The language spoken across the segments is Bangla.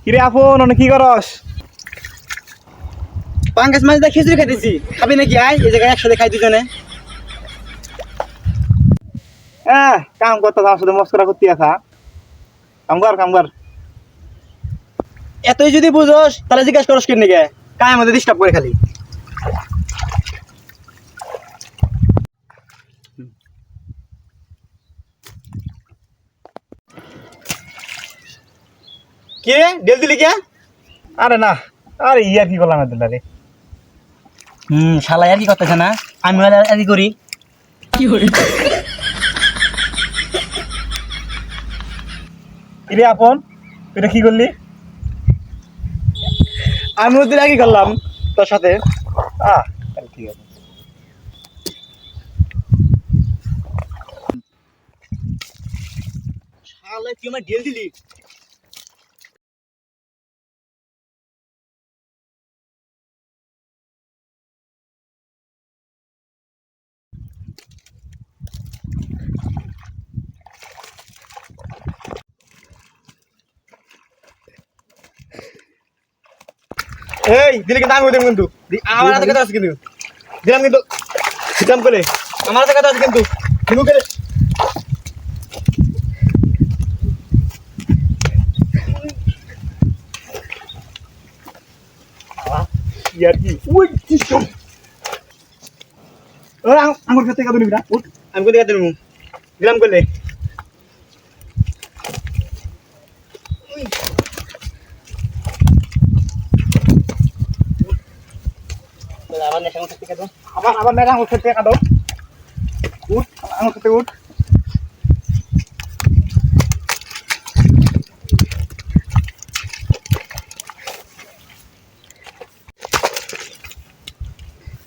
কিরে আপন অনেক কি করস? পাঙ্গাস মাছ দিয়ে খিচুড়ি খাইতেছি, খাবি নাকি? আয় এই জায়গায় একসাথে খাই দুজনে। হ্যাঁ কাম করতে আমার সাথে মস্করা করতে আসা। কাম কর। এতই যদি বুঝোস তাহলে জিজ্ঞাসা করস কেন গে? কায় আমাদের ডিস্টার্ব করে খালি। কি রে ডেল দিলি কে? আরে না, আরে ইয়ার কি করলাম এত রে? শালা আর কি করতেছে না, আমি আর কি করি? কিরে আপন তুই কি করলি? আমি ওদের আর কি করলাম তোর সাথে? তাহলে ঠিক আছে। শালা তুই আমার ডেল দিলি। এই দিলে কিন্তু আমি দেব কিন্তু আমার হাতে কথা আছে কিন্তু, দিলাম কিন্তু দিলাম করে আমার হাতে কথা আছে কিন্তু। দিলু করে ইয়ার কি ওই সিস্টেম ওই আমার কাছে কাদুনি না উঠ আমি কোথায় দিলাম? দিলাম করলে আবার নেশা করতে থেকে তো আবার মেরা আমার কাছে কাদো উঠ আমার কাছে উঠ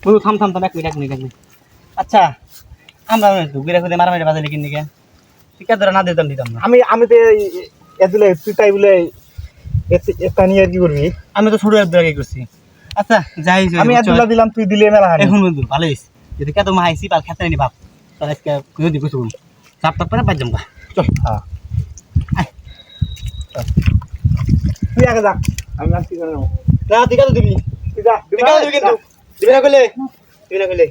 বন্ধু থাম এক মিনিট। আচ্ছা আমরা তো ঘুরে ঘুরে মারামারি বাজালে কিনে গে ঠিক আছে না দিতাম না। আমি তো এদুলে তুই তাই বলে এটা নিয়ে আর কি করবি? আমি তো ছোট একদম আগে করছি। আচ্ছা যাই হোক, আমি এদুলা দিলাম তুই দিলে মেলা হানি এখন বন্ধু ভালো হয়েছে, যদি কে তো মাইছি পাল খেতে নি বাপ তাহলে আজকে যদি কিছু চাপ টাপ করে বাদ যাবো। চল তুই আগে যা আমি আসছি করে নেবো না ঠিক আছে দিবি, তুই যা ঠিক আছে দিবি কিন্তু দিবি না করলে দিবি না করলে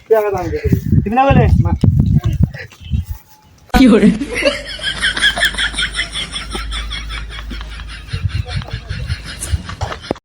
তুই আগে যা আমি দেখে দিবি। দিবি না করলে না কি করে